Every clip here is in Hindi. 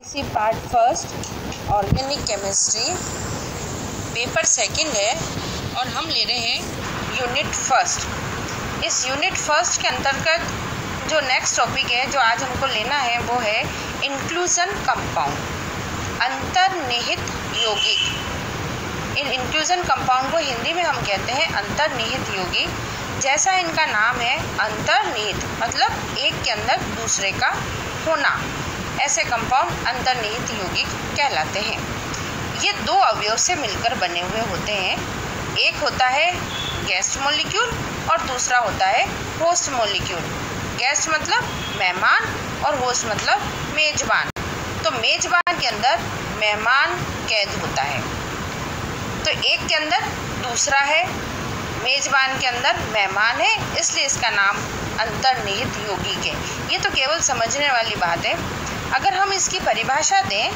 इसी part first organic chemistry paper second है और हम ले रहे हैं यूनिट फर्स्ट। इस यूनिट फर्स्ट के अंतर्गत जो नेक्स्ट टॉपिक है जो आज हमको लेना है वो है इंक्लूजन कंपाउंड, अंतर्निहित यौगिक। इन इंक्लूजन कंपाउंड को हिंदी में हम कहते हैं अंतर्निहित यौगिक। जैसा इनका नाम है अंतर्निहित मतलब एक के अंदर दूसरे का होना, ऐसे कंपाउंड अंतर्निहित यौगिक कहलाते हैं। ये दो अवयव से मिलकर बने हुए होते हैं। एक होता है गेस्ट मॉलिक्यूल और दूसरा होता है होस्ट मॉलिक्यूल। गेस्ट मतलब मेहमान और होस्ट मतलब मेजबान। तो मेजबान के अंदर मेहमान कैद होता है, तो एक के अंदर दूसरा है, मेजबान के अंदर मेहमान है, इसलिए इसका नाम अंतर्निहित यौगिक है। ये तो केवल समझने वाली बात है। अगर हम इसकी परिभाषा दें,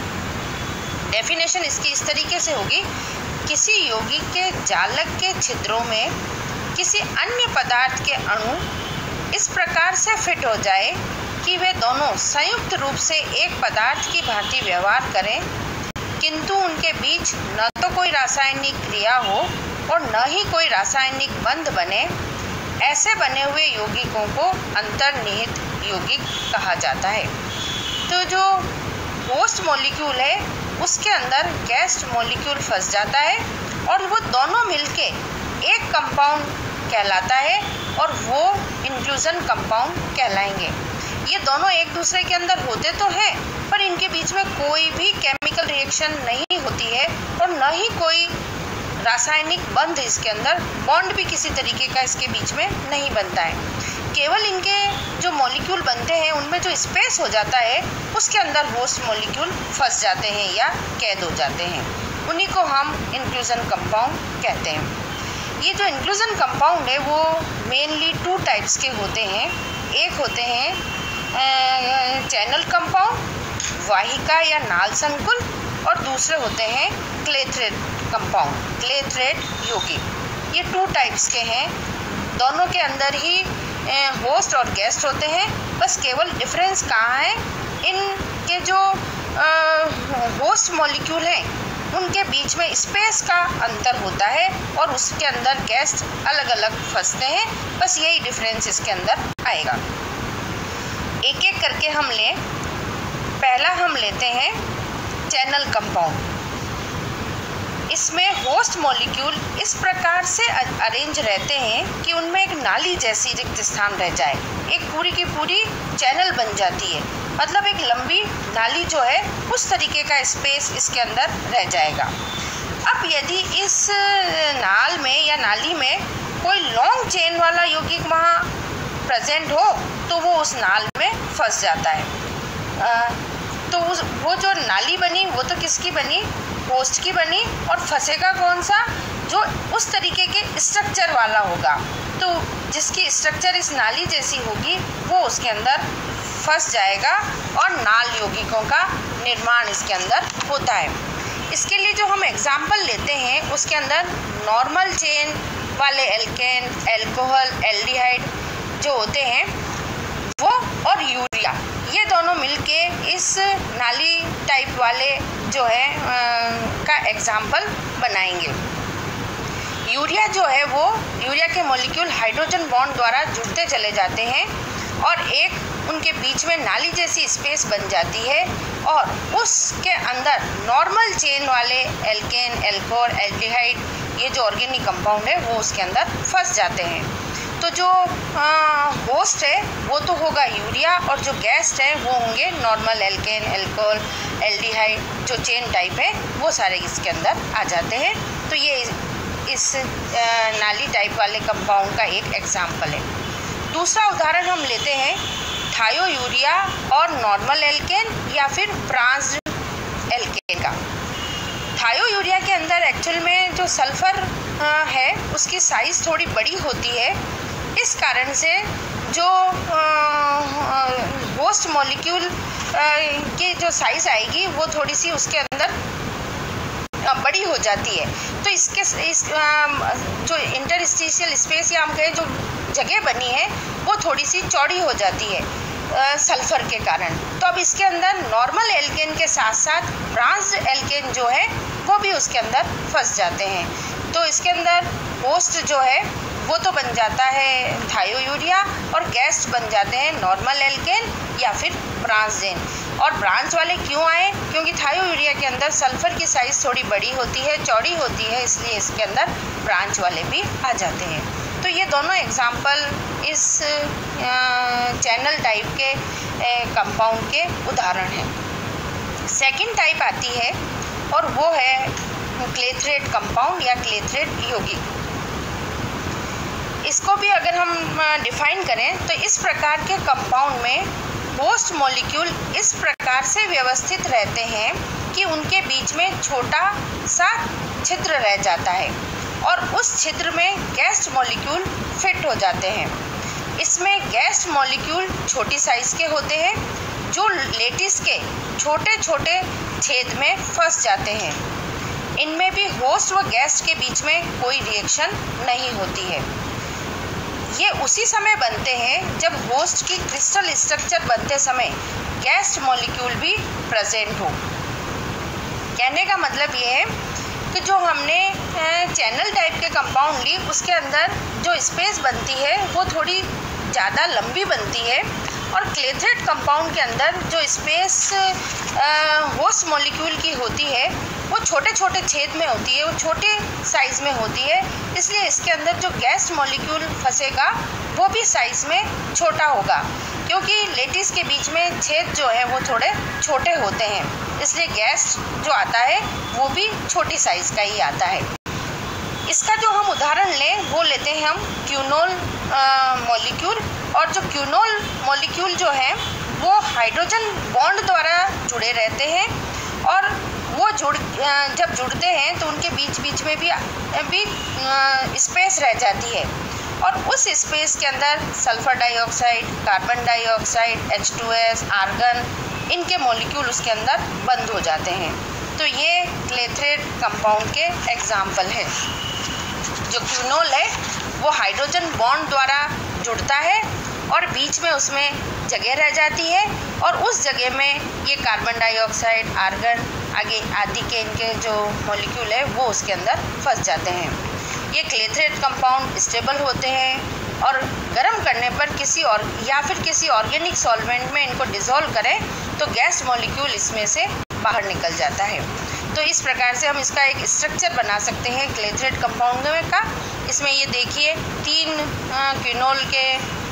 डेफिनेशन इसकी इस तरीके से होगी, किसी यौगिक के जालक के छिद्रों में किसी अन्य पदार्थ के अणु इस प्रकार से फिट हो जाए कि वे दोनों संयुक्त रूप से एक पदार्थ की भांति व्यवहार करें, किंतु उनके बीच न तो कोई रासायनिक क्रिया हो और न ही कोई रासायनिक बंध बने, ऐसे बने हुए यौगिकों को अंतर्निहित यौगिक कहा जाता है। तो जो होस्ट मॉलिक्यूल है उसके अंदर गेस्ट मॉलिक्यूल फंस जाता है और वो दोनों मिलके एक कंपाउंड कहलाता है और वो इंक्लूजन कंपाउंड कहलाएंगे। ये दोनों एक दूसरे के अंदर होते तो हैं पर इनके बीच में कोई भी केमिकल रिएक्शन नहीं होती है और न ही कोई रासायनिक बंध, इसके अंदर बॉन्ड भी किसी तरीके का इसके बीच में नहीं बनता है। केवल इनके जो मॉलिक्यूल बनते हैं उनमें जो स्पेस हो जाता है उसके अंदर होस्ट मॉलिक्यूल फंस जाते हैं या कैद हो जाते हैं, उन्हीं को हम इंक्लूजन कंपाउंड कहते हैं। ये जो इंक्लूजन कंपाउंड है वो मेनली टू टाइप्स के होते हैं। एक होते हैं चैनल कंपाउंड, वाहिका या नाल संकुल, और दूसरे होते हैं क्लेथरेट कंपाउंड, क्लेथरेट यौगिक। ये टू टाइप्स के हैं, दोनों के अंदर ही होस्ट और गेस्ट होते हैं। बस केवल डिफरेंस कहाँ है, इनके जो होस्ट मॉलिक्यूल हैं उनके बीच में स्पेस का अंतर होता है और उसके अंदर गेस्ट अलग अलग फंसते हैं। बस यही डिफरेंस इसके अंदर आएगा। एक एक करके हम लें। पहला हम लेते हैं चैनल कंपाउंड। इसमें होस्ट मॉलिक्यूल इस प्रकार से अरेंज रहते हैं कि उनमें एक नाली जैसी रिक्त स्थान रह जाए, एक पूरी की पूरी चैनल बन जाती है, मतलब एक लंबी नाली जो है उस तरीके का स्पेस इसके अंदर रह जाएगा। अब यदि इस नाल में या नाली में कोई लॉन्ग चेन वाला यौगिक वहाँ प्रेजेंट हो तो वो उस नाल में फंस जाता है। तो वो जो नाली बनी वो तो किसकी बनी, होस्ट की बनी, और फंसेगा कौन सा, जो उस तरीके के स्ट्रक्चर वाला होगा। तो जिसकी स्ट्रक्चर इस नाली जैसी होगी वो उसके अंदर फंस जाएगा और नाल यौगिकों का निर्माण इसके अंदर होता है। इसके लिए जो हम एग्जाम्पल लेते हैं उसके अंदर नॉर्मल चेन वाले एल्केन, अल्कोहल, एल्डिहाइड जो होते हैं वो, और यूरिया, ये दोनों मिलके इस नाली टाइप वाले जो है का एग्जाम्पल बनाएंगे। यूरिया जो है वो, यूरिया के मॉलिक्यूल हाइड्रोजन बॉन्ड द्वारा जुड़ते चले जाते हैं और एक उनके बीच में नाली जैसी स्पेस बन जाती है और उसके अंदर नॉर्मल चेन वाले एल्केन, अल्कोहल, एल्डिहाइड ये जो ऑर्गेनिक कंपाउंड है वो उसके अंदर फंस जाते हैं। तो जो होस्ट है वो तो होगा यूरिया और जो गेस्ट है वो होंगे नॉर्मल एल्केन, अल्कोहल, एल्डिहाइड, जो चेन टाइप है वो सारे इसके अंदर आ जाते हैं। तो ये इस नाली टाइप वाले कंपाउंड का एक एग्जाम्पल है। दूसरा उदाहरण हम लेते हैं थायो यूरिया और नॉर्मल एल्केन या फिर ब्रांज्ड एल्केन का। थायो यूरिया के अंदर एक्चुअल में जो सल्फ़र है उसकी साइज़ थोड़ी बड़ी होती है, इस कारण से जो होस्ट मॉलिक्यूल की जो साइज़ आएगी वो थोड़ी सी उसके अंदर बड़ी हो जाती है। तो इस जो इंटरस्टिशियल स्पेस या हम कहें जो जगह बनी है वो थोड़ी सी चौड़ी हो जाती है। सल्फर के कारण। तो अब इसके अंदर नॉर्मल एल्केन के साथ साथ ब्रांच्ड एल्केन जो है वो भी उसके अंदर फंस जाते हैं। तो इसके अंदर होस्ट जो है वो तो बन जाता है थायोयूरिया और गेस्ट बन जाते हैं नॉर्मल एल्केन या फिर ब्रांचडेन। और ब्रांच वाले क्यों आए? क्योंकि थायोयूरिया के अंदर सल्फर की साइज़ थोड़ी बड़ी होती है, चौड़ी होती है, इसलिए इसके अंदर ब्रांच वाले भी आ जाते हैं। तो ये दोनों एग्जाम्पल इस चैनल टाइप के कंपाउंड के उदाहरण हैं। सेकंड टाइप आती है और वो है क्लेथरेट कंपाउंड या क्लेथरेट यौगिक। इसको भी अगर हम डिफाइन करें तो इस प्रकार के कंपाउंड में होस्ट मॉलिक्यूल इस प्रकार से व्यवस्थित रहते हैं कि उनके बीच में छोटा सा छिद्र रह जाता है और उस छिद्र में गेस्ट मॉलिक्यूल फिट हो जाते हैं। इसमें गेस्ट मॉलिक्यूल छोटी साइज़ के होते हैं जो लेटिस के छोटे छोटे छेद में फंस जाते हैं। इनमें भी होस्ट व गेस्ट के बीच में कोई रिएक्शन नहीं होती है। ये उसी समय बनते हैं जब होस्ट की क्रिस्टल स्ट्रक्चर बनते समय गेस्ट मॉलिक्यूल भी प्रेजेंट हो। कहने का मतलब ये है कि जो हमने चैनल टाइप के कंपाउंड ली उसके अंदर जो स्पेस बनती है वो थोड़ी ज़्यादा लंबी बनती है और क्लेथरेट कंपाउंड के अंदर जो स्पेस होस्ट मॉलिक्यूल की होती है वो छोटे छोटे छेद में होती है, वो छोटे साइज़ में होती है। इसलिए इसके अंदर जो गेस्ट मॉलिक्यूल फंसेगा वो भी साइज़ में छोटा होगा, क्योंकि लेटिस के बीच में छेद जो है वो थोड़े छोटे होते हैं। इसलिए गेस्ट जो आता है वो भी छोटी साइज़ का ही आता है। इसका जो हम उदाहरण लें वो लेते हैं हम क्यूनोल मॉलिक्यूल। और जो क्यूनोल मॉलिक्यूल जो है वो हाइड्रोजन बॉन्ड द्वारा जुड़े रहते हैं और वो जब जुड़ते हैं तो उनके बीच बीच में भी स्पेस रह जाती है और उस स्पेस के अंदर sulphur dioxide, carbon dioxide, H2S, argon, इनके मॉलिक्यूल उसके अंदर बंद हो जाते हैं। तो ये क्लेथरेट कंपाउंड के एग्जाम्पल है। जो क्यूनोल है वो हाइड्रोजन बॉन्ड द्वारा जुड़ता है और बीच में उसमें जगह रह जाती है और उस जगह में ये कार्बन डाइऑक्साइड, आर्गन आगे आदि के इनके जो मॉलिक्यूल है वो उसके अंदर फंस जाते हैं। ये क्लेथरेट कंपाउंड स्टेबल होते हैं और गर्म करने पर किसी ऑर्गेनिक सॉल्वेंट में इनको डिज़ोल्व करें तो गैस मॉलिक्यूल इसमें से बाहर निकल जाता है। तो इस प्रकार से हम इसका एक स्ट्रक्चर बना सकते हैं क्लेथरेट कंपाउंड का। इसमें ये देखिए 3 क्यूनोल के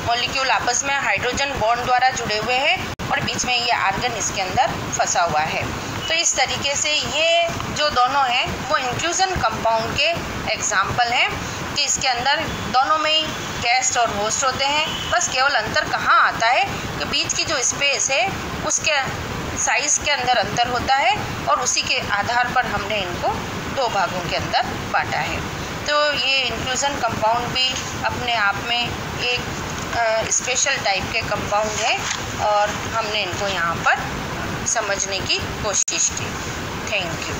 मॉलिक्यूल आपस में हाइड्रोजन बॉन्ड द्वारा जुड़े हुए हैं और बीच में ये आर्गन इसके अंदर फंसा हुआ है। तो इस तरीके से ये जो दोनों हैं वो इंक्लूजन कंपाउंड के एग्जाम्पल हैं कि इसके अंदर दोनों में ही गेस्ट और होस्ट होते हैं। बस केवल अंतर कहाँ आता है कि बीच की जो स्पेस है उसके साइज़ के अंदर अंतर होता है और उसी के आधार पर हमने इनको 2 भागों के अंदर बांटा है। तो ये इंक्लूजन कंपाउंड भी अपने आप में एक स्पेशल टाइप के कंपाउंड है और हमने इनको यहाँ पर समझने की कोशिश की। Thank you.